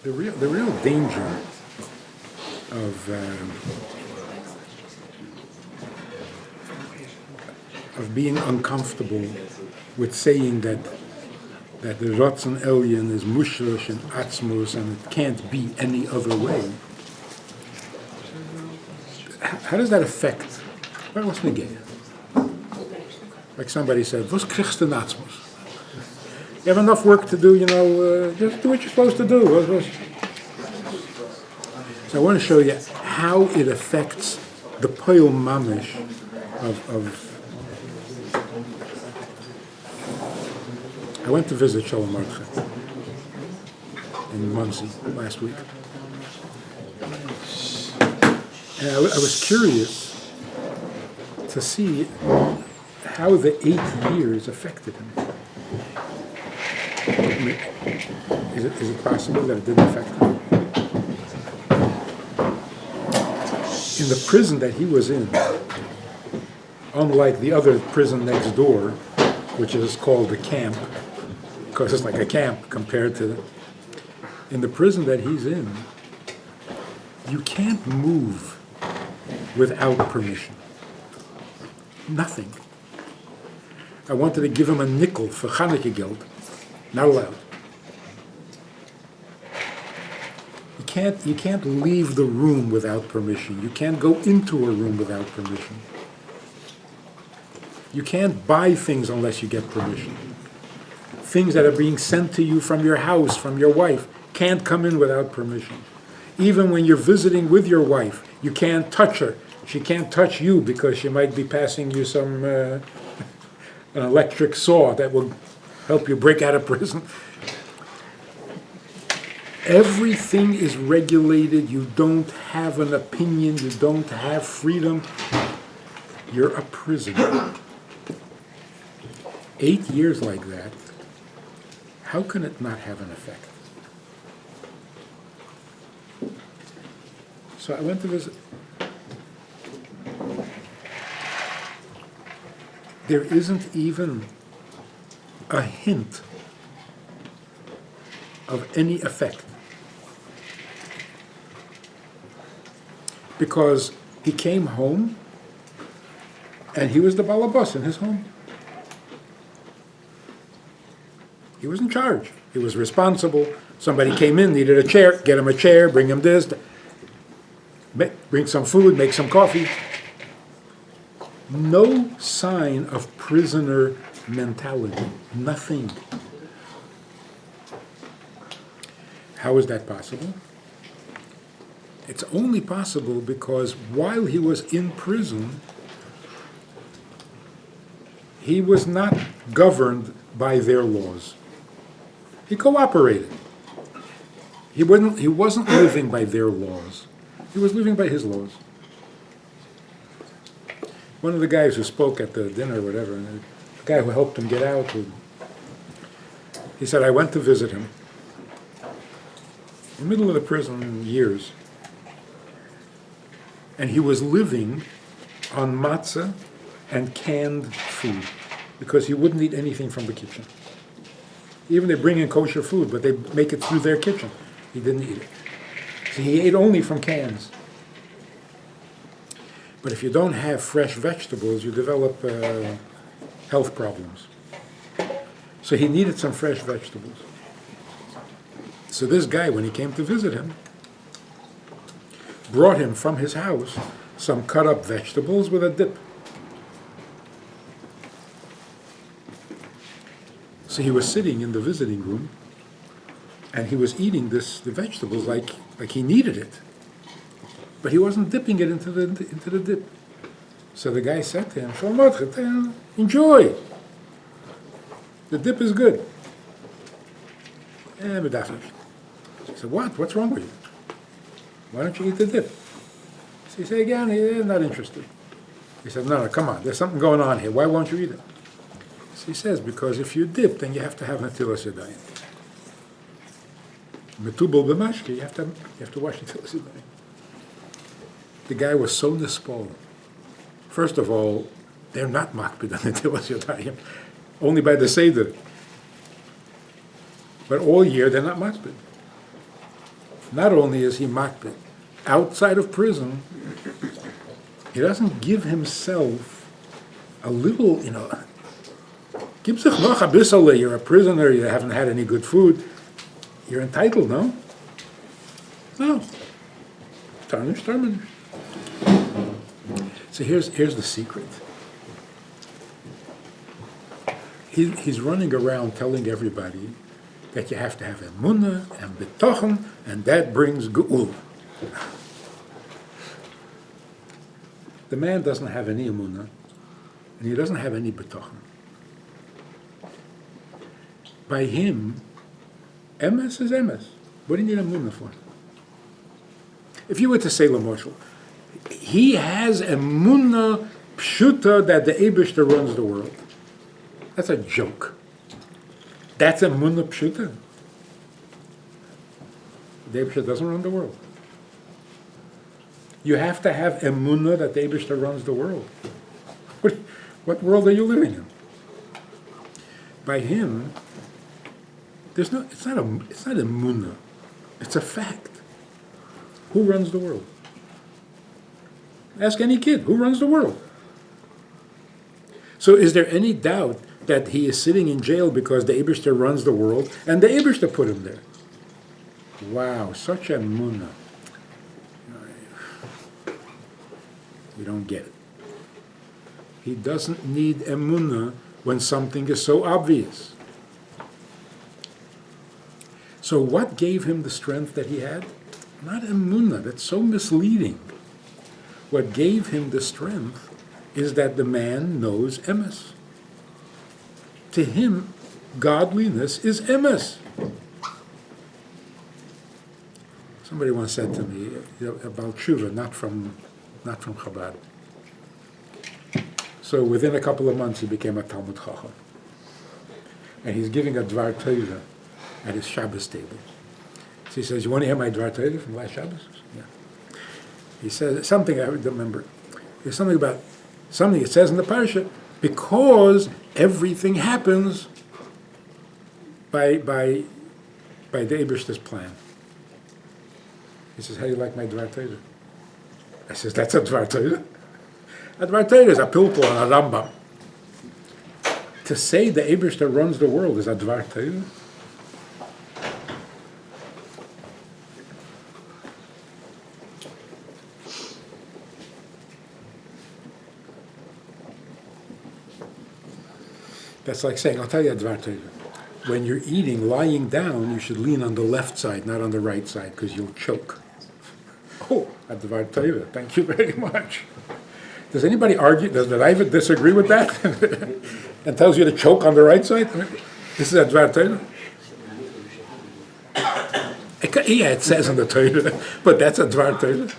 The real danger of being uncomfortable with saying that the Ratzon Elyon is mushrosh and atzmos and it can't be any other way. How does that affect? What's negay? Like somebody said, "Was kriegst du atzmos?" You have enough work to do, just do what you're supposed to do. So I want to show you how it affects the poil mamish of. I went to visit Shalom Martcha in Muncie last week. And I was curious to see how the 8 years affected him. I mean, is it possible that it didn't affect him? In the prison that he was in, unlike the other prison next door, which is called a camp, because it's like a camp compared to, in the prison that he's in, you can't move without permission. Nothing. I wanted to give him a nickel for Chanukah geld. Not allowed. You can't leave the room without permission. You can't go into a room without permission. You can't buy things unless you get permission. Things that are being sent to you from your house, from your wife, can't come in without permission. Even when you're visiting with your wife, you can't touch her. She can't touch you because she might be passing you some an electric saw that will help you break out of prison. Everything is regulated. You don't have an opinion. You don't have freedom. You're a prisoner. 8 years like that, how can it not have an effect? So I went to visit. There isn't even a hint of any effect. Because he came home and he was the balabas in his home. He was in charge. He was responsible. Somebody came in, needed a chair, get him a chair, bring him this, bring some food, make some coffee. No sign of prisoner mentality. Nothing. How is that possible? It's only possible because while he was in prison, he was not governed by their laws. He cooperated. He wasn't living by their laws. He was living by his laws. One of the guys who spoke at the dinner or whatever, and the guy who helped him get out, he said, I went to visit him in the middle of the prison years, and he was living on matzah and canned food because he wouldn't eat anything from the kitchen. Even they bring in kosher food, but they make it through their kitchen. He didn't eat it. So he ate only from cans. But if you don't have fresh vegetables, you develop health problems. So he needed some fresh vegetables. So this guy, when he came to visit him, brought him from his house some cut-up vegetables with a dip. So he was sitting in the visiting room, and he was eating the vegetables like he needed it. But he wasn't dipping it into the dip. So the guy said to him, enjoy. The dip is good. He said, what? What's wrong with you? Why don't you eat the dip? So he said, again, he's not interested. He said, no, come on, there's something going on here. Why won't you eat it? So he says, because if you dip, then you have to have netilas yadayim. Metubal b'mashke, you have to wash netilas yadayim. The guy was so nispol. First of all, they're not makpid on netilas yadayim, only by the seder. But all year they're not makpid. not only is he makpid, outside of prison, he doesn't give himself a little, gib sich noch a bissle, you're a prisoner, you haven't had any good food, you're entitled, no? No. Tarnish. So here's the secret. He's running around telling everybody that you have to have emunah and betochen, and that brings geula. The man doesn't have any emunah, and he doesn't have any betochen. By him, emes is emes. What do you need emunah for? If you were to say Lamoshel, he has emunah pshuta that the Eibishter runs the world. That's a joke. That's emunah pshuta. The Eibishter doesn't run the world. You have to have emunah that the Eibishter runs the world. What world are you living in? By him, it's not emunah. It's a fact. Who runs the world? Ask any kid, who runs the world? So is there any doubt that he is sitting in jail because the Eibishter runs the world and the Eibishter put him there? Wow, such a emunah. You don't get it. He doesn't need emunah when something is so obvious. So what gave him the strength that he had? Not emunah, that's so misleading. What gave him the strength is that the man knows emes. To him, godliness is emes. Somebody once said to me about tshuva, not from Chabad. So within a couple of months, he became a Talmud Chacham. And he's giving a Dvar Torah at his Shabbos table. So he says, you want to hear my Dvar Torah from last Shabbos? Yeah. He says something, I don't remember. There's something about something it says in the parasha, because everything happens by the Eibishter's plan. He says, how do you like my Dvar Torah? I says, that's a Dvar Torah. A Dvar Torah is a pilpul and a Rambam. To say the Eibishter runs the world is a Dvar Torah. That's like saying, I'll tell you a Dvar Torah. When you're eating, lying down, you should lean on the left side, not on the right side, because you'll choke. Oh, a Dvar Torah, thank you very much. Does anybody argue, does the Ravid disagree with that? And tells you to choke on the right side? I mean, this is a Dvar Torah? Yeah, it says in the Torah, but that's a Dvar Torah.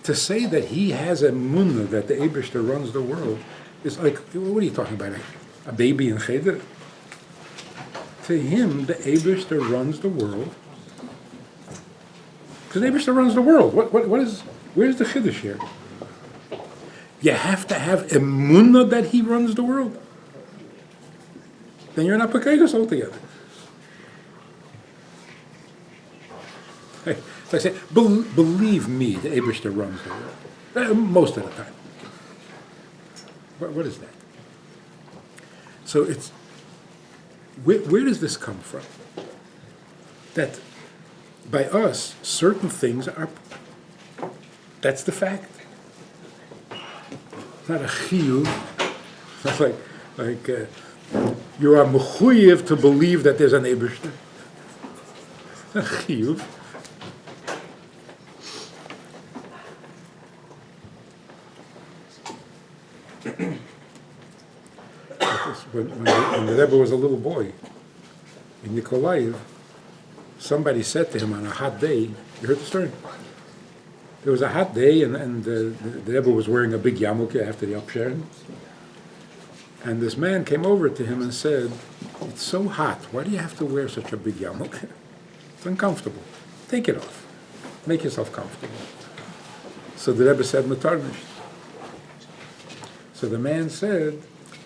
To say that he has a emunah that the Eibishter runs the world is like, what are you talking about? A baby in cheder? To him, the Eibishter runs the world. Because the Eibishter runs the world. Where's the chiddush here? You have to have emunah that he runs the world. Then you're not pekayos altogether. So I say, believe me, the Eibishter runs the world. Most of the time. What is that? So it's, where does this come from? That by us, certain things are, that's the fact. It's not a chiyuv. It's not like you are mechuyev to believe that there's an Eibishter. It's not a chiyuv. When the Rebbe was a little boy in Nikolaev, somebody said to him on a hot day, you heard the story? There was a hot day, and the Rebbe was wearing a big yarmulke after the upsharing. And this man came over to him and said, it's so hot, why do you have to wear such a big yarmulke? It's uncomfortable. Take it off. Make yourself comfortable. So the Rebbe said, Matarnish. So the man said,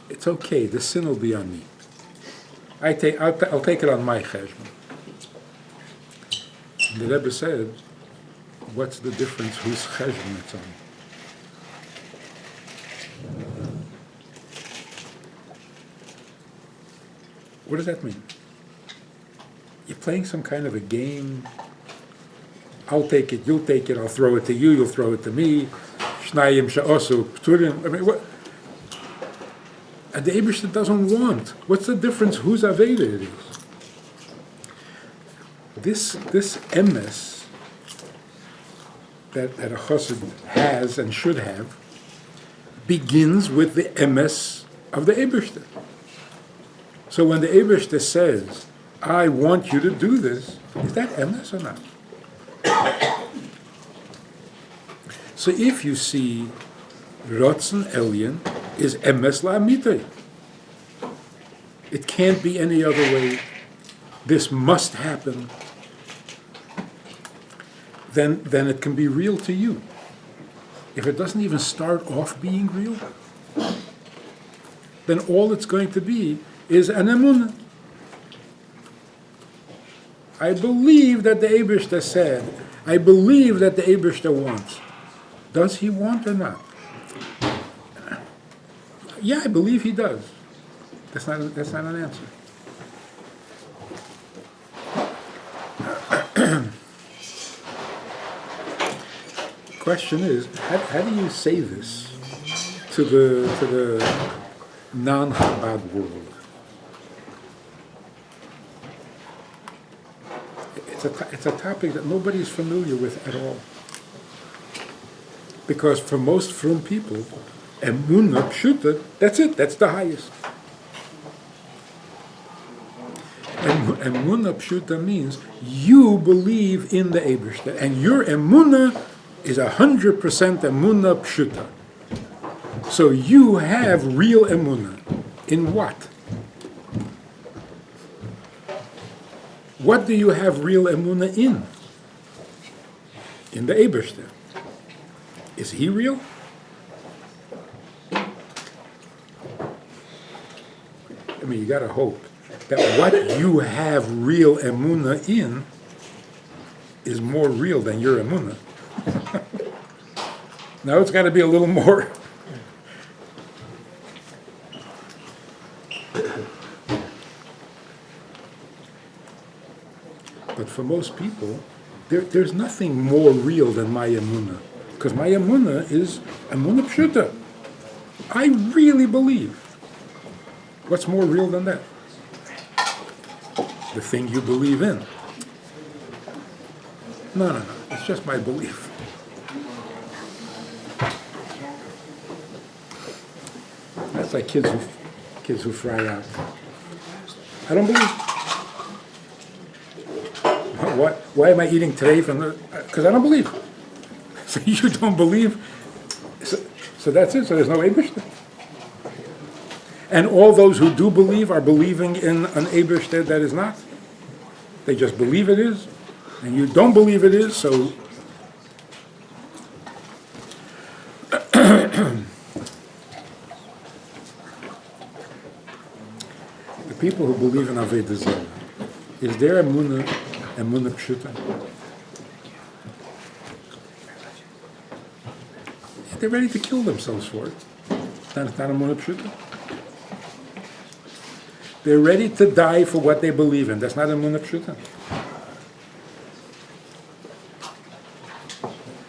it's okay, the sin will be on me. I'll take it on my cheshbon. The Rebbe said, what's the difference whose cheshbon it's on? What does that mean? You're playing some kind of a game. I'll take it, you'll take it, I'll throw it to you, you'll throw it to me. Shnayim she'osu pturim. I mean, what? And the Eibishter doesn't want. What's the difference whose Aveda it is? This emes that a chassid has and should have begins with the emes of the Eibishter. So when the Eibishter says, I want you to do this, is that emes or not? So if you see Rotzen Elyon is emes la'amitay, it can't be any other way. This must happen. Then it can be real to you. If it doesn't even start off being real, then all it's going to be is an emunah. I believe that the Eibishter said, I believe that the Eibishter wants. Does he want or not? Yeah, I believe he does. That's not an answer. Question is, how do you say this to the non-Chabad world? It's a topic that nobody's familiar with at all. Because for most frum people, Emunah pshuta, that's it, that's the highest. Emunah pshuta means you believe in the Eibishter, and your Emunah is 100% Emunah pshuta. So you have real Emunah. In what? What do you have real Emunah in? In the Eibishter. Is he real? I mean, you got to hope that what you have real Emunah in is more real than your Emunah. Now it's got to be a little more. But for most people, there's nothing more real than my Emunah. Because my Emunah is Emunah pshuta. I really believe. What's more real than that? The thing you believe in. No. It's just my belief. That's like kids who fry out. I don't believe. Why am I eating today because I don't believe. So you don't believe. So that's it. So there's no Eibishter. And all those who do believe are believing in an Eibishter that is not. They just believe it is. And you don't believe it is, so... The people who believe in Avodah Zarah, is their Emunah pshuta? They're ready to kill themselves for it. It's not Emunah pshuta. They're ready to die for what they believe in. That's not Emunah pshuta.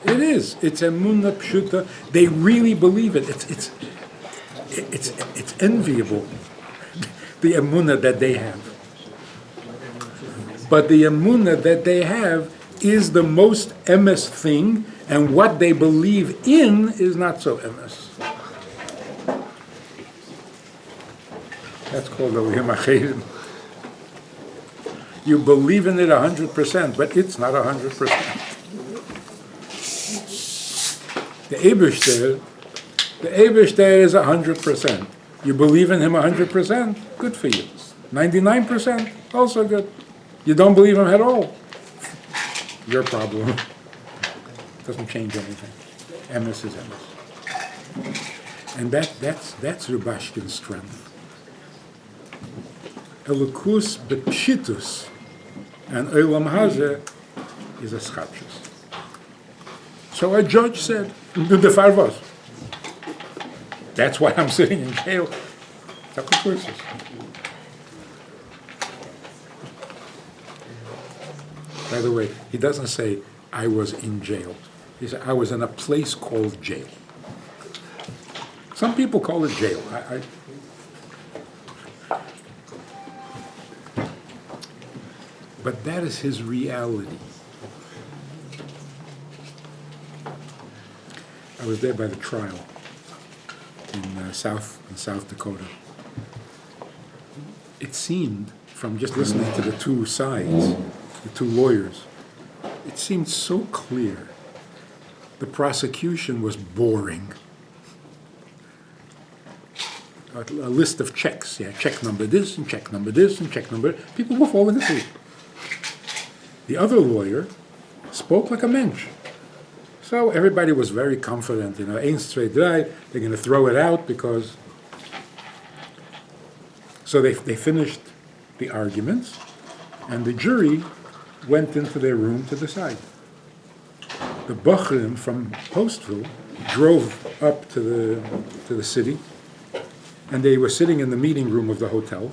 It is. It's Emunah pshuta. They really believe it. It's enviable, the Emunah that they have. But the Emunah that they have is the most emes thing, and what they believe in is not so emes. That's called Elohim Achedim. You believe in it 100%, but it's not 100%. The Eibishter is 100%. You believe in him 100%, good for you. 99%, also good. You don't believe him at all, your problem. Doesn't change anything. Emes is Emes. And that's Rubashkin's strength. Elokus bepshitus and Olam Hazeh is a schapshus. So a judge said, the farvos. That's why I'm sitting in jail. By the way, he doesn't say, I was in jail. He said, I was in a place called jail. Some people call it jail. But that is his reality. I was there by the trial in South Dakota. It seemed, from just listening to the two sides, the two lawyers, it seemed so clear. The prosecution was boring. A list of checks, check number this, and check number this, and check number... People were falling asleep. The other lawyer spoke like a mensch. So everybody was very confident, ain't straight right, they're going to throw it out because... So they finished the arguments, and the jury went into their room to decide. The Bachrim from Postville drove up to the city, and they were sitting in the meeting room of the hotel.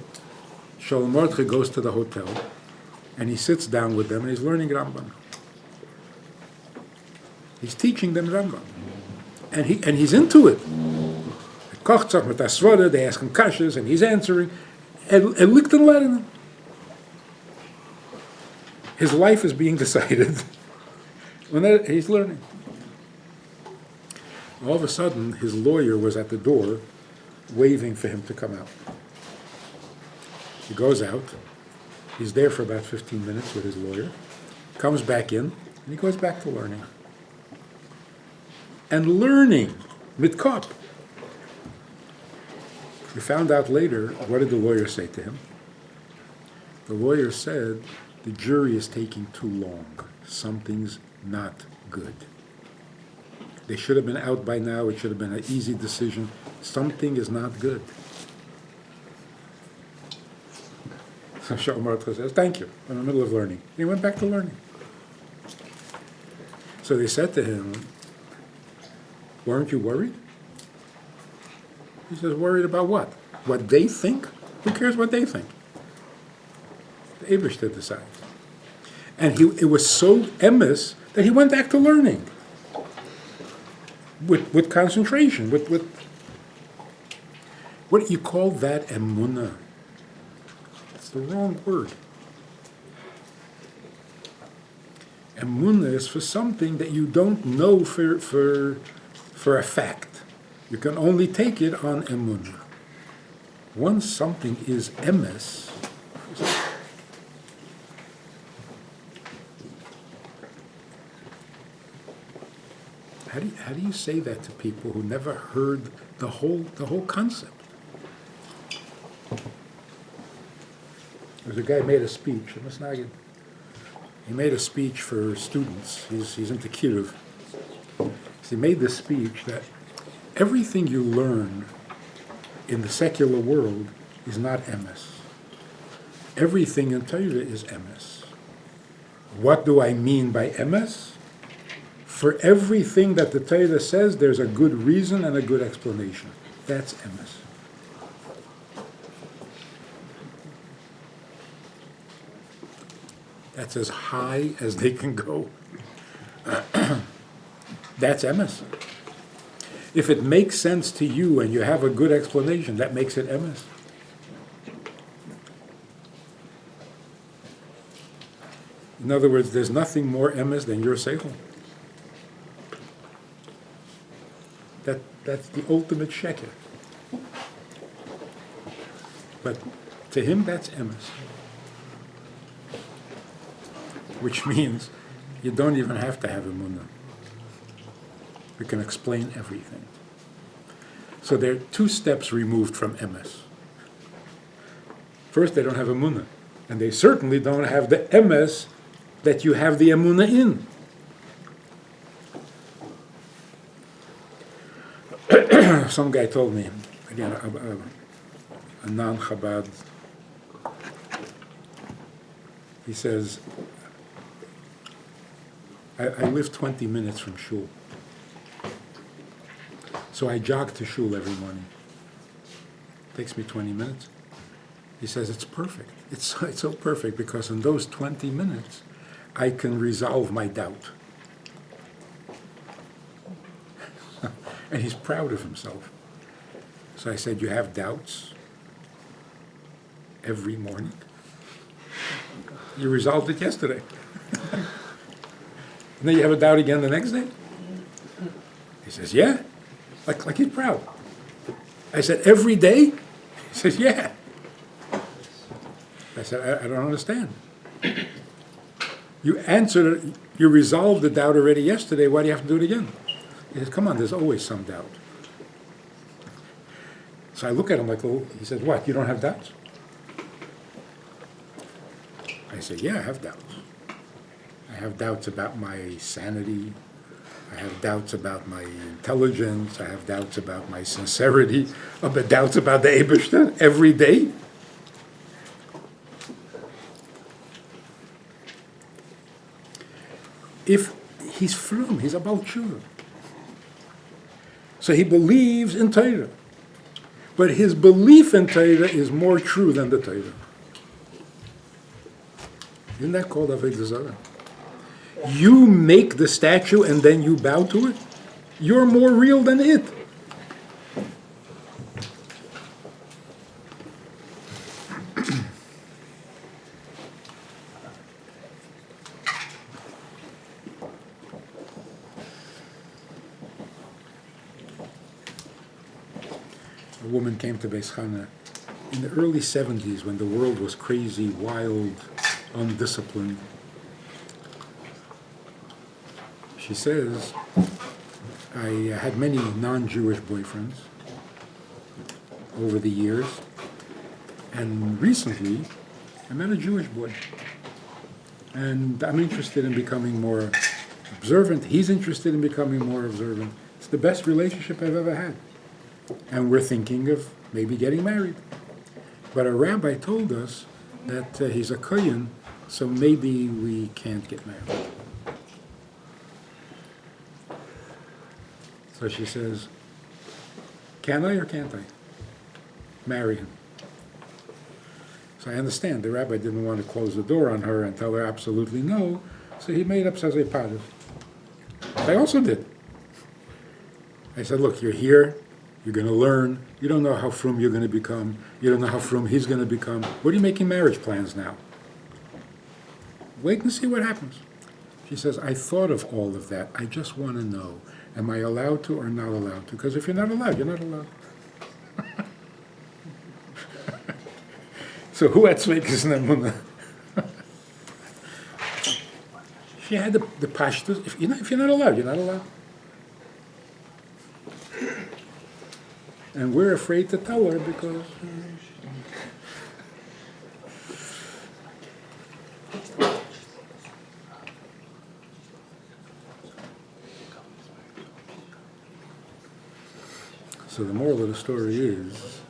Shalom Mordechai goes to the hotel, and he sits down with them, and he's learning Rambam. He's teaching them Rambam. And he's into it. They ask him kashas, and he's answering. And Lichten Lernen. His life is being decided when he's learning. All of a sudden, his lawyer was at the door waving for him to come out. He goes out. He's there for about 15 minutes with his lawyer, comes back in, and he goes back to learning. And learning, mit kop. We found out later, what did the lawyer say to him? The lawyer said, the jury is taking too long. Something's not good. They should have been out by now. It should have been an easy decision. Something is not good. So Shalom Mordechai says, thank you. I'm in the middle of learning. And he went back to learning. So they said to him, weren't you worried? He says, worried about what? What they think? Who cares what they think? The Eibishter decides. And it was so emes that he went back to learning. With concentration, with what you call that Emunah. It's the wrong word. Emunah is for something that you don't know for a fact. You can only take it on Emunah. Once something is emes, how do you say that to people who never heard the whole concept? There was a guy who made a speech. He made a speech for students. He's into Kiruv. So he made this speech that everything you learn in the secular world is not emes. Everything in Torah is emes. What do I mean by emes? For everything that the Torah says, there's a good reason and a good explanation. That's emes. That's as high as they can go. That's emes. If it makes sense to you and you have a good explanation, that makes it emes. In other words, there's nothing more emes than your seichel. That's the ultimate sheker. But to him, that's emes. Which means you don't even have to have emunah. We can explain everything. So they're 2 steps removed from emes. First, they don't have emunah. And they certainly don't have the emes that you have the emunah in. Some guy told me, again, a non-Chabad, he says, I live 20 minutes from shul. So I jog to shul every morning. Takes me 20 minutes. He says it's perfect. It's so perfect because in those 20 minutes, I can resolve my doubt. And he's proud of himself. So I said, you have doubts every morning? You resolved it yesterday. And then you have a doubt again the next day? He says, yeah. Like he's proud. I said, every day? He says, yeah. I said, I don't understand. You answered it, you resolved the doubt already yesterday, why do you have to do it again? He says, come on, there's always some doubt. So I look at him like, oh, he says, what, you don't have doubts? I say, yeah, I have doubts. I have doubts about my sanity. I have doubts about my intelligence. I have doubts about my sincerity. I have doubts about the Eibishter every day. If he's frum, he's about sure. So he believes in Torah. But his belief in Torah is more true than the Torah. Isn't that called Avodah Zarah? You make the statue and then you bow to it? You're more real than it. A woman came to Beis Chana in the early 70s when the world was crazy, wild, undisciplined. She says, I had many non-Jewish boyfriends over the years, and recently I met a Jewish boy. And I'm interested in becoming more observant. He's interested in becoming more observant. It's the best relationship I've ever had. And we're thinking of maybe getting married. But a rabbi told us that he's a kohen, so maybe we can't get married. So she says, can I or can't I marry him? So I understand the rabbi didn't want to close the door on her and tell her absolutely no, so he made up Sazay Padav. I also did. I said, look, you're here, you're going to learn, you don't know how frum you're going to become, you don't know how frum he's going to become. What are you making marriage plans now? Wait and see what happens. She says, I thought of all of that, I just want to know. Am I allowed to or not allowed to? Because if you're not allowed, you're not allowed. So who had Tzvekas and Emunah? She had the pashtus. If you're not allowed, you're not allowed. And we're afraid to tell her because... So the moral of the story is,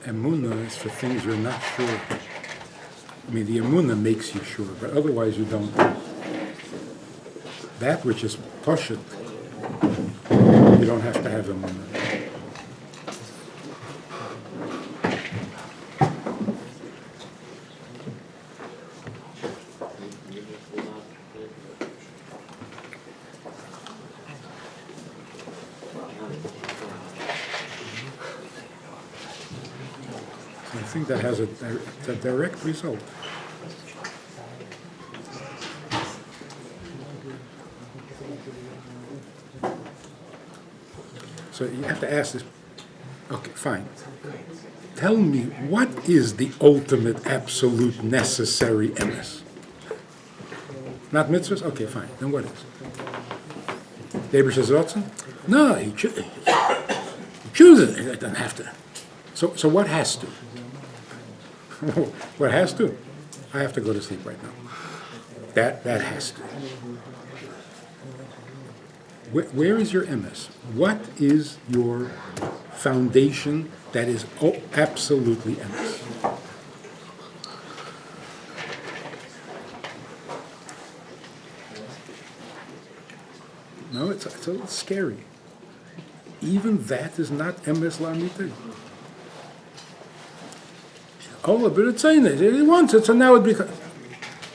Emunah is for things you're not sure. I mean, the Emunah makes you sure, but otherwise you don't. That which is Pashut, you don't have to have Emunah. I think that has a direct result. So you have to ask this, okay, fine. Tell me, what is the ultimate, absolute, necessary emes? Not mitzvahs? Okay, fine. Then what is? Deber Shazrotzen? No, he chooses it. It doesn't have to. So what has to? What has to? I have to go to sleep right now. That has to. Where is your emes? What is your foundation that is absolutely emes? No, it's a little scary. Even that is not emes la'amiti. Oh, but it's saying it. He wants it, so now it becomes...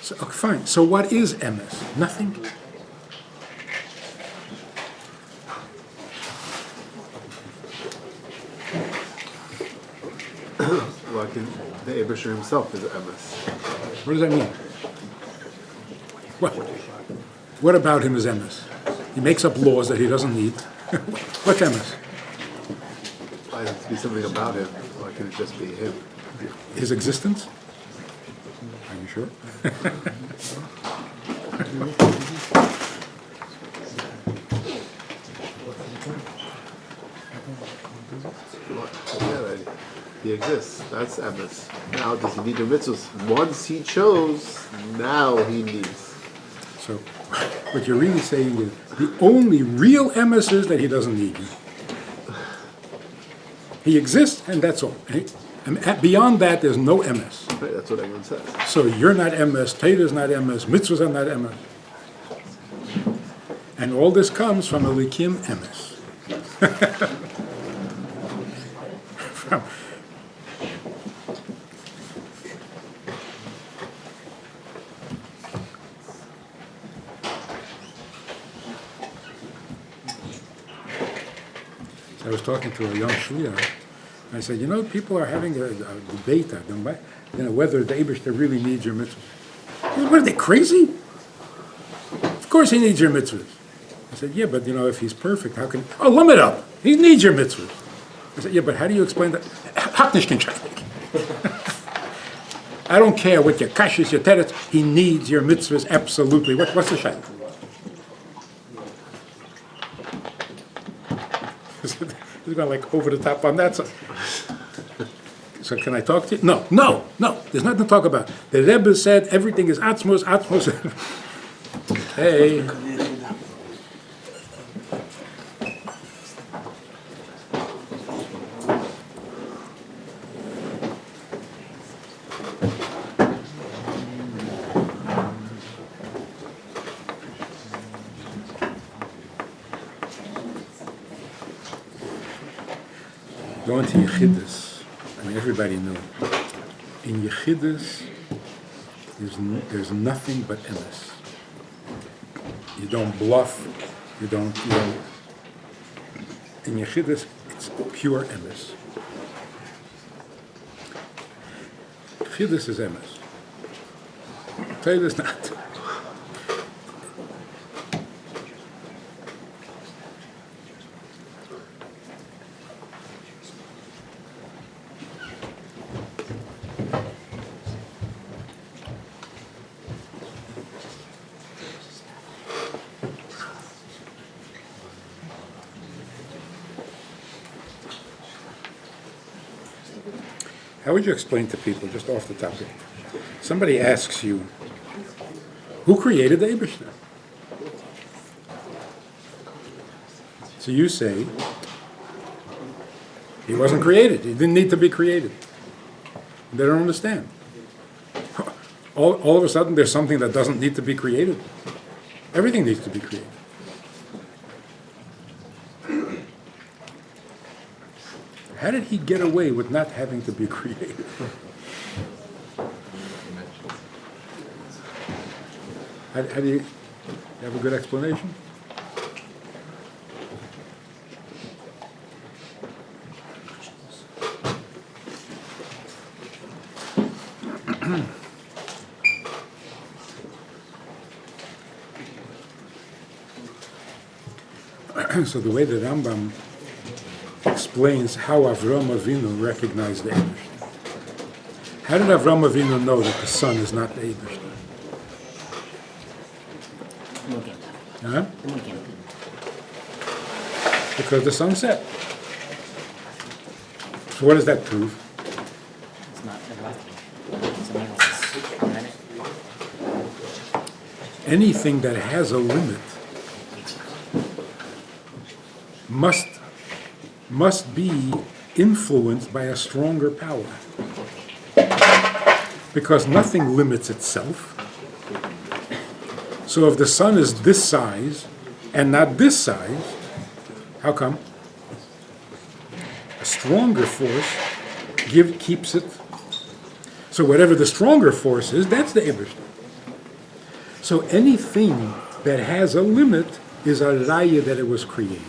So, okay, fine. So what is emes? Nothing. Like the Eibusher himself is emes. What does that mean? What about him is emes? He makes up laws that he doesn't need. What's emes? Why has to be something about him? Why can't it just be him? His existence? Are you sure? Yeah, he exists. That's emes. Now does he need the mitzvahs? Once he chose, now he needs. So what you're really saying is the only real emes is that he doesn't need you. He exists, and that's all. And beyond that, there's no emes. Right, that's what everyone says. So you're not emes, Torah is not emes, mitzvahs are not emes. And all this comes from Elikim emes. I was talking to a young shliach, and I said, people are having a debate, whether the Eibishter really needs your mitzvahs. What are they, crazy? Of course he needs your mitzvahs. I said, yeah, but if he's perfect, how can... Oh, limit up! He needs your mitzvahs. I said, yeah, but how do you explain that? I don't care what your kashis, your teretz, he needs your mitzvahs, absolutely. What's the shayla? He's going over the top on that side. So can I talk to you? No. There's nothing to talk about. The Rebbe said everything is atzmos. Hey. Going to Yechidus, everybody knew. In Yechidus, there's nothing but emes. You don't bluff. You don't. In Yechidus, it's pure emes. Yechidus is emes. Torah is not. How would you explain to people, just off the topic? Somebody asks you, who created the Eibishter? So you say, he wasn't created. He didn't need to be created. They don't understand. All of a sudden, there's something that doesn't need to be created. Everything needs to be created. How did he get away with not having to be created? How do you have a good explanation? So the way the Rambam explains how Avram Avinu recognized the Eibishter. How did Avram Avinu know that the sun is not the Eibishter? Huh? Because the sun set. So what does that prove? It's not everlasting. Something else is planet. Anything that has a limit must be influenced by a stronger power. Because nothing limits itself. So if the sun is this size, and not this size. How come? A stronger force keeps it. So whatever the stronger force is, that's the Eberstein. So anything that has a limit is a raya that it was created.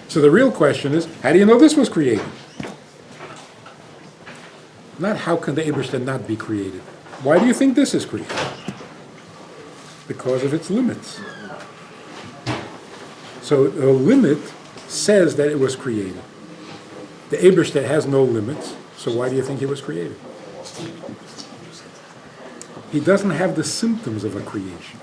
So the real question is, how do you know this was created? Not how can the Eberstein not be created. Why do you think this is created? Because of its limits. So the limit says that it was created. The Eberstein has no limits, so why do you think it was created? He doesn't have the symptoms of a creation.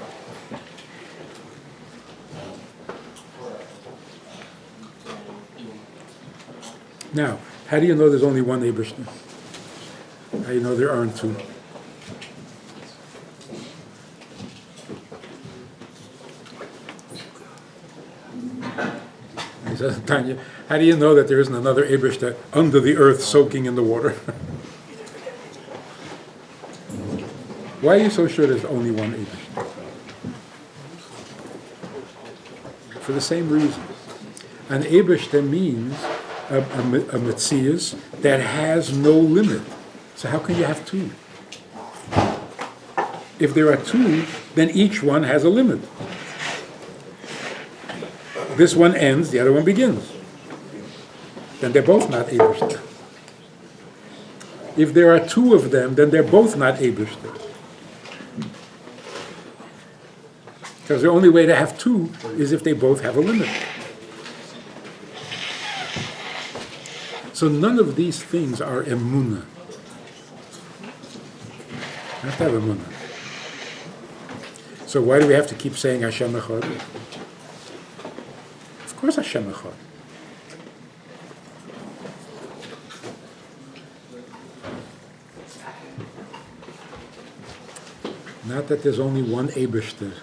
Now, how do you know there's only one Eberstein? How do you know there aren't two? He says, Tanya, how do you know that there isn't another Eberstein under the earth soaking in the water? Why are you so sure there's only one Eberstein? For the same reason. An Eberstein means a Metzius that has no limit. So how can you have two? If there are two, then each one has a limit. This one ends, the other one begins. Then they're both not Eberstein. If there are two of them, then they're both not Eberstein. Because the only way to have two is if they both have a limit. So none of these things are Emunah. You have to have Emunah. So why do we have to keep saying Hashem Echad? Of course Hashem Echad. Not that there's only one Eberster.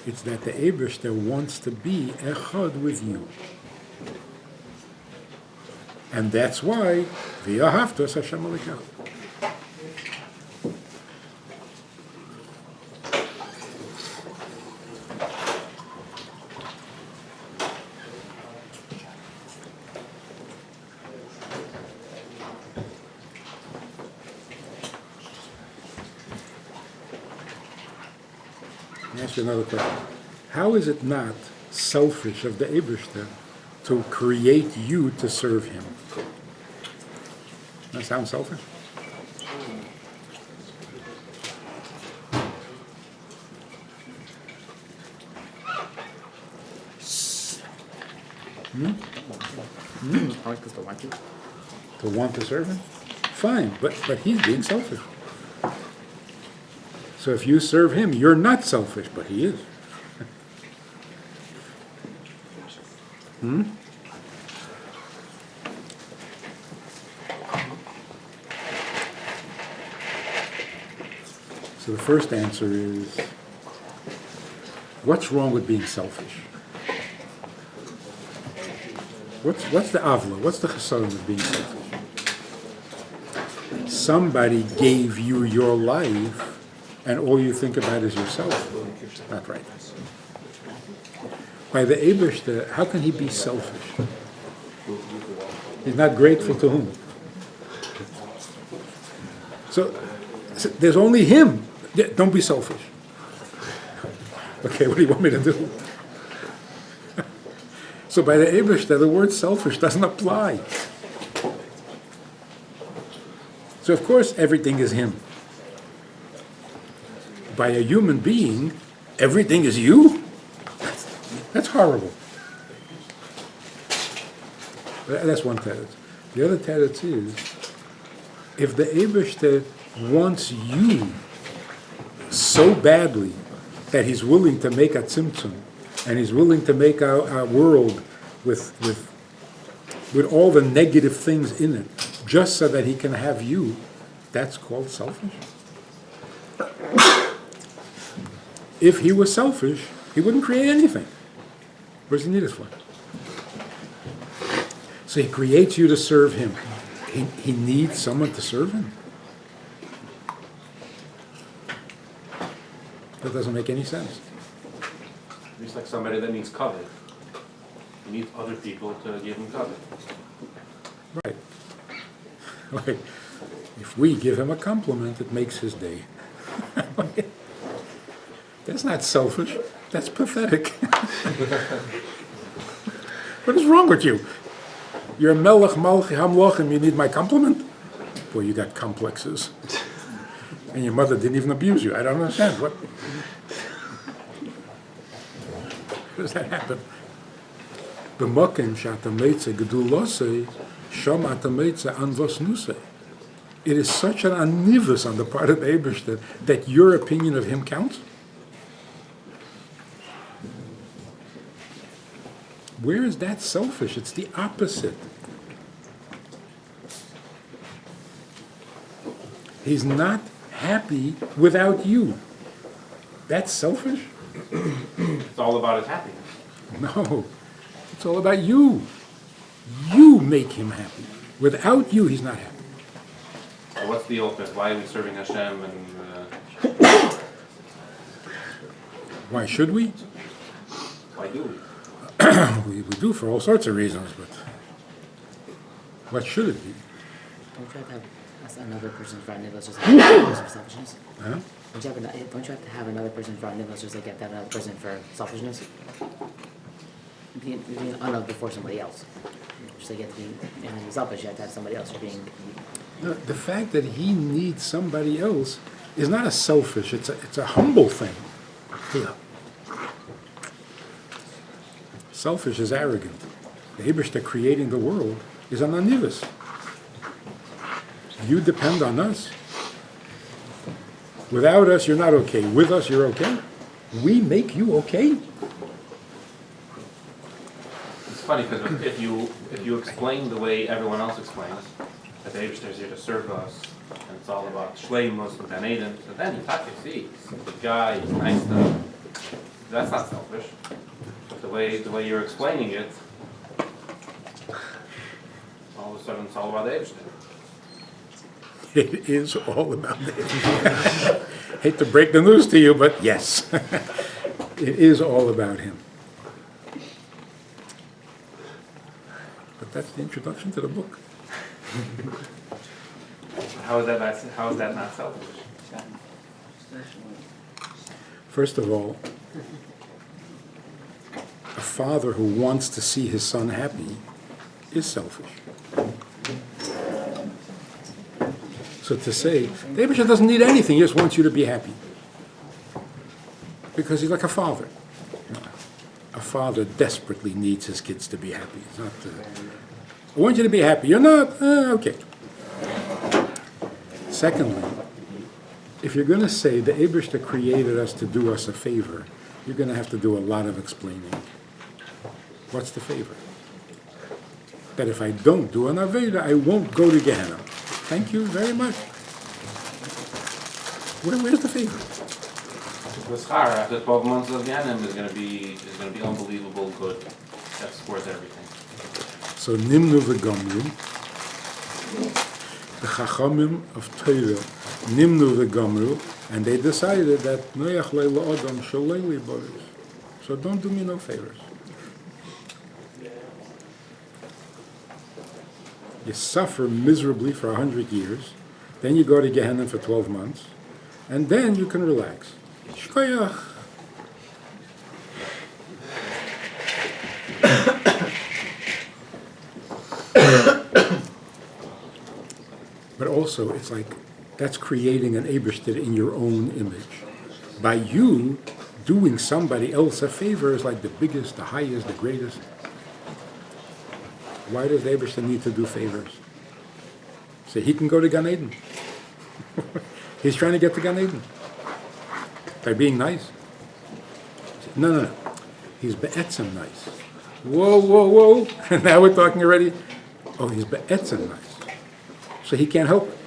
It's that the Eberster wants to be Echad with you. And that's why V'yahavtos Hashem Elokecha. Let me ask you another question. How is it not selfish of the Eberster to create you to serve him? That sounds selfish? I like this to want to. To want to serve him? Fine, but he's being selfish. So if you serve him, you're not selfish, but he is. So the first answer is, what's wrong with being selfish? What's the avla? What's the chesed of being selfish? Somebody gave you your life, and all you think about is yourself. Not right. By the Eberster, how can he be selfish? He's not grateful to whom? So there's only him. Don't be selfish. Okay, what do you want me to do? So by the Eberster, the word selfish doesn't apply. So of course everything is him. By a human being, everything is you? That's horrible. That's one teretz. The other teretz is, if the Eberster wants you so badly that he's willing to make a tzimtzum, and he's willing to make our world with all the negative things in it, just so that he can have you, that's called selfish. If he was selfish, he wouldn't create anything. What does he need us for? So he creates you to serve him. He needs someone to serve him. That doesn't make any sense. He's like somebody that needs covet. He needs other people to give him covet. Right. Like, if we give him a compliment, it makes his day. That's not selfish. That's pathetic. What is wrong with you? You're melech malchi hamlochim, you need my compliment? Boy, you got complexes. And your mother didn't even abuse you. I don't understand. What does that happen? B'mokim she'ata meitze gedulosei, shom ata meitze anvos nusei. It is such an anivus on the part of the Eibishter that your opinion of him counts? Where is that selfish? It's the opposite. He's not happy without you. That's selfish? It's all about his happiness. No. It's all about you. You make him happy. Without you, he's not happy. So what's the ultimate? Why are we serving Hashem and Why should we? why do we? We do for all sorts of reasons, but what should it be? Don't you have to have another person in front of you that's just like another person for selfishness? Huh? Don't you have to have another person in front of you that's just like get that other person for selfishness? Being unloved before somebody else. Just like you have to be selfish, you have to have somebody else. You're being No, the fact that he needs somebody else is not a selfish, it's a humble thing. Yeah. Selfish is arrogant. The Eibishter creating the world is an anivus. You depend on us. Without us, you're not okay. With us, you're okay. We make you okay. It's funny because if you explain the way everyone else explains, that the Eibishter is here to serve us, and it's all about shleimus and Gan Eden, so then you talk to see, he's a good guy, he's nice to. That's not selfish. But the way you're explaining it, all of a sudden it's all about the Eibishter. It is all about it. Hate to break the news to you, but yes, it is all about him. But that's the introduction to the book. How is that not selfish? First of all, a father who wants to see his son happy is selfish. So to say, the Eibishter doesn't need anything, he just wants you to be happy. Because he's like a father. A father desperately needs his kids to be happy. It's not, I want you to be happy. You're not? Okay. Secondly, if you're going to say the Eibishter created us to do us a favor, you're going to have to do a lot of explaining. What's the favor? That if I don't do an Aveda, I won't go to Gehenna. Thank you very much. Where's the favor? The schar after 12 months of Ganem is going to be unbelievable good. That's worth everything. So Nimnu v'Gamru, the Chachamim of Torah, Nimnu v'Gamru, and they decided that Noach leila Adam sholei boris. So don't do me no favors. You suffer miserably for 100 years, then you go to Gehenna for 12 months, and then you can relax. Shkoyach. But also, it's like, that's creating an Eibishter in your own image. By you doing somebody else a favor is like the biggest, the highest, the greatest. Why does the Eibishter need to do favors? So he can go to Gan Eden. He's trying to get to Gan Eden by being nice. No. He's be'etzem nice. Whoa. Now we're talking already. Oh, he's be'etzem nice. So he can't help it.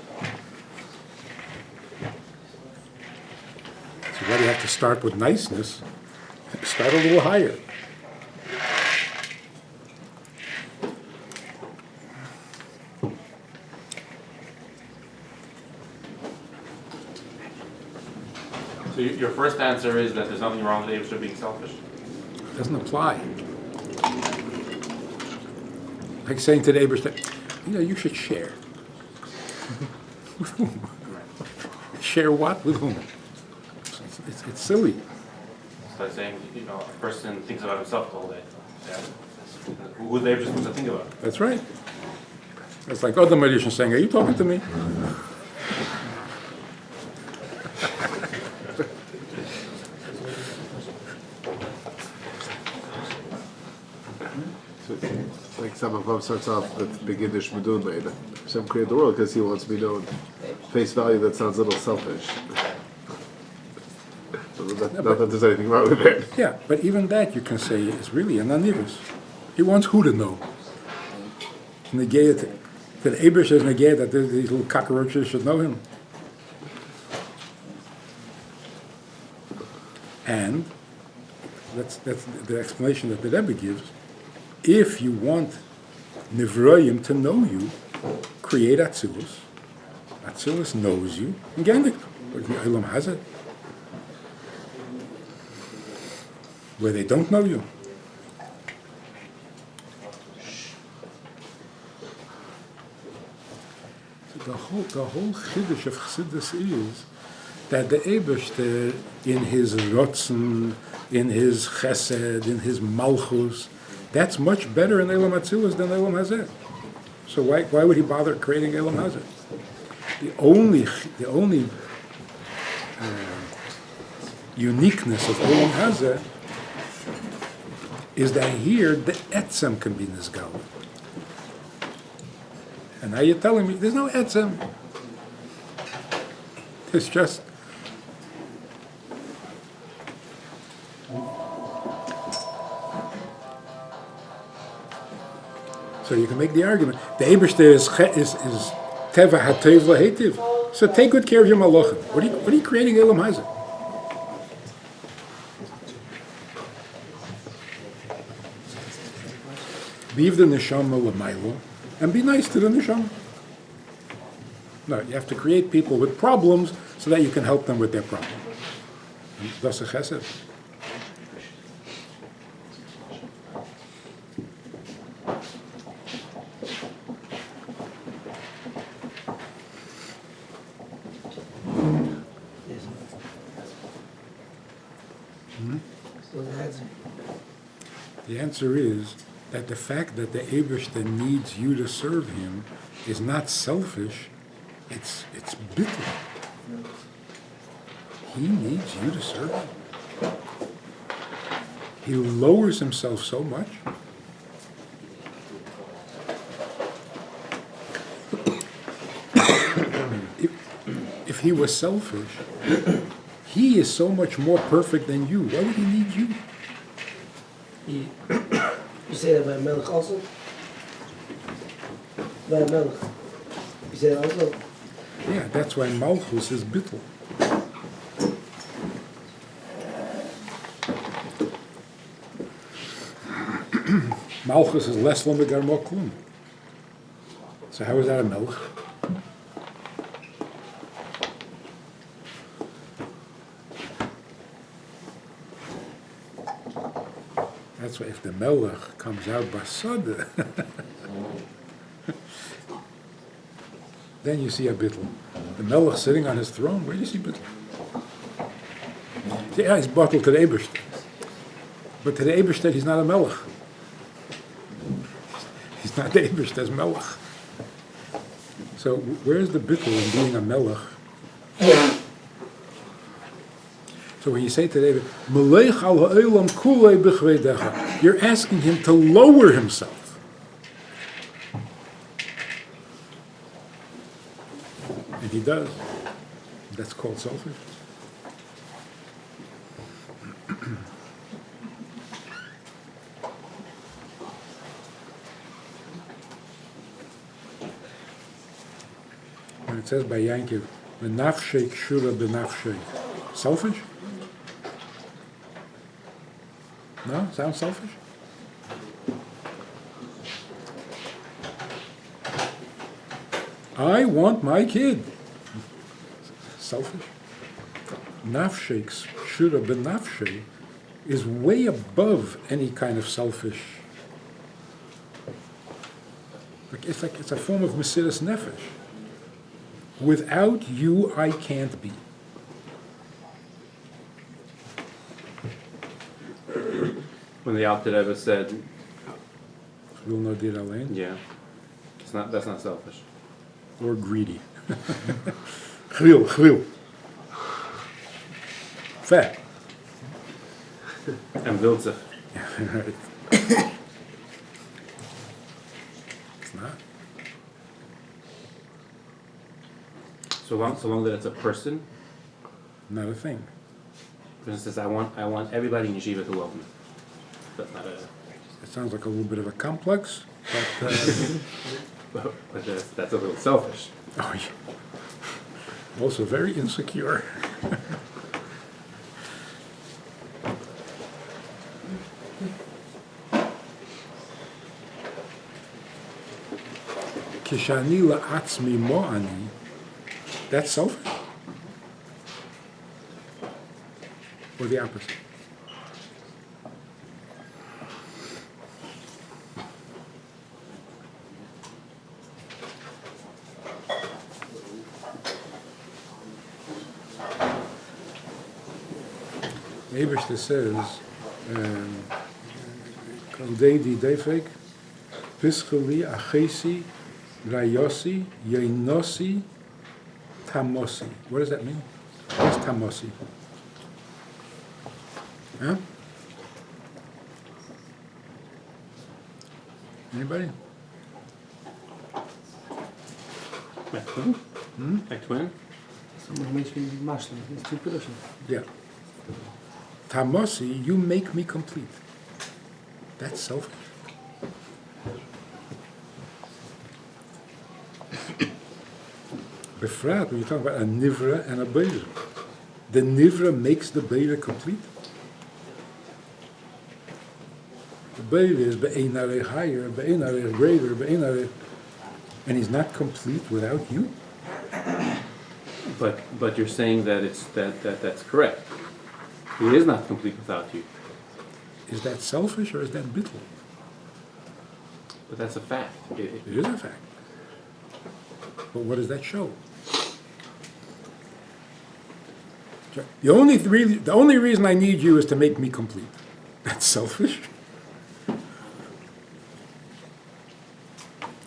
So why do you have to start with niceness? Start a little higher. So your first answer is that there's nothing wrong with Abishter being selfish? Doesn't apply. Like saying to the Eberstein, you should share. With whom? Share what with whom? It's silly. It's like saying, a person thinks about himself the whole day. Yeah. Who would they just supposed to think about? That's right. It's like other magicians saying, are you talking to me? So it's like some of them starts off with Beginnish Medun. Hashem created the world because he wants to be known. Face value, that sounds a little selfish. So not that there's anything wrong with it. Yeah, but even that you can say is really an anivus. He wants who to know. Negate it. The Abish is negate that these little cockroaches should know him. And that's the explanation that the Rebbe gives. If you want Nivroim to know you, create Atzilus. Atzilus knows you. Again, the Olam has it. Where they don't know you. So the whole chiddush of Chassidus is that the Eibishter, in his Rotzen, in his Chesed, in his Malchus, that's much better in Elam Atzilus than Elam Hazeh. So why would he bother creating Elam Hazeh? The only uniqueness of Elam Hazeh is that here the etzem can be nisgal. And now you're telling me there's no etzem. It's just so you can make the argument. The Eibishter is teva hatev lahetiv. So take good care of your malachim. What are you creating Elam Hazeh? Leave the neshama l'maylo and be nice to the neshama. No, you have to create people with problems so that you can help them with their problem. That's a chesed. The answer is that the fact that the Eibishter needs you to serve him is not selfish, it's bitter. He needs you to serve him. He lowers himself so much. If he was selfish, he is so much more perfect than you. Why would he need you? You say that by Melech also? By Melech. You say that also? Yeah, that's why Malchus is bittul. Malchus is less lomegar moklum. So how is that a melech? That's why if the melech comes out basada, then you see a bittul. The melech sitting on his throne, where do you see bittul? Yeah, he's bottled to the Eibishter. But to the Eibishter, he's not a melech. He's not the Eibishter's melech. So where's the bittul in being a melech? So when you say to David, "Melech al ha'olam kulei b'chveidecha," you're asking him to lower himself. And he does. That's called selfish. When it says by Yankiv, "V'nafshei kshura b'nafshei," selfish? No? Sounds selfish? I want my kid. Selfish? nafshek's shura benafshe is way above any kind of selfish. Like it's a form of mesiras nefesh. Without you, I can't be. When the Alter Rebbe said, Will no dir alleen, yeah, that's not selfish. or greedy. Gwil. Fair. And Vilze. It's not. So long that it's a person, Not a thing. for instance, I want everybody in yeshiva to love me. That's not a, It sounds like a little bit of a complex, but but that's a little selfish. oh, yeah. Also very insecure. Kishani la'atzmi mo'ani, that's selfish. Or the opposite. Eberste says, Kaldedi Defek, Pischeli Achesi, Rayosi, Yeinosi, Tamosi. What does that mean? What's Tamosi? Huh? Anybody? My twin? My twin? Someone makes me mashlim. It's two person. Yeah. Tamosi, you make me complete. That's selfish. Befraat, when you talk about a nivra and a beira. The nivra makes the beira complete. The beira is be'enarech higher, be'enarech greater, be'enarech, and he's not complete without you. But you're saying that that's correct. He is not complete without you. Is that selfish or is that bittul? But that's a fact. It is a fact. But what does that show? The only reason I need you is to make me complete. That's selfish.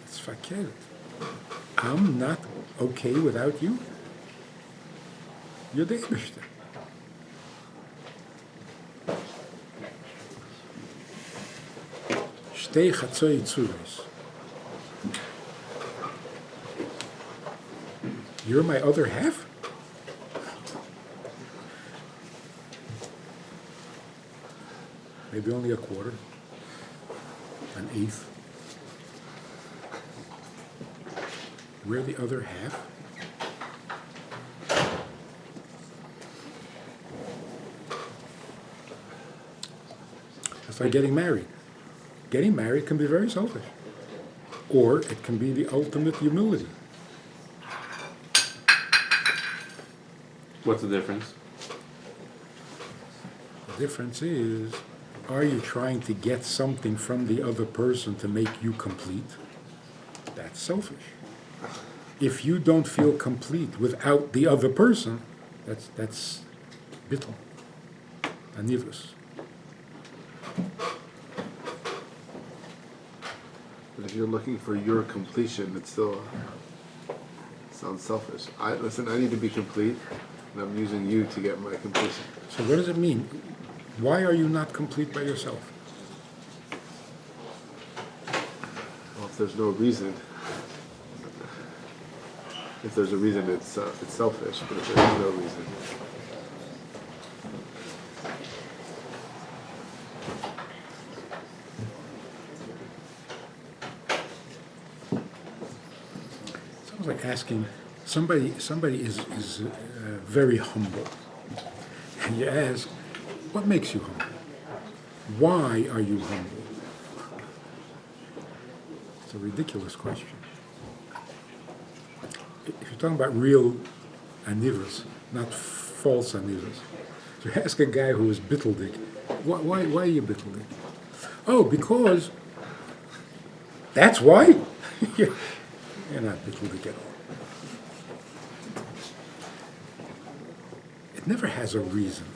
It's fakir. I'm not okay without you. You're the Eibishter. Shtei chatzoi tzuris. You're my other half? Maybe only a quarter, an eighth. We're the other half. It's like getting married. Getting married can be very selfish. Or it can be the ultimate humility. What's the difference? The difference is, are you trying to get something from the other person to make you complete? That's selfish. If you don't feel complete without the other person, that's bittul, anivus. But if you're looking for your completion, it still sounds selfish. I need to be complete, and I'm using you to get my completion. So what does it mean? Why are you not complete by yourself? Well, if there's no reason, if there's a reason, it's selfish. But if there is no reason, Sounds like asking somebody is very humble, and you ask, what makes you humble? Why are you humble? It's a ridiculous question. If you're talking about real anivras, not false amusers. So you ask a guy who is bitteldig, why are you bitteldig? Oh, because, that's why? You're not bitteldig at all. It never has a reason.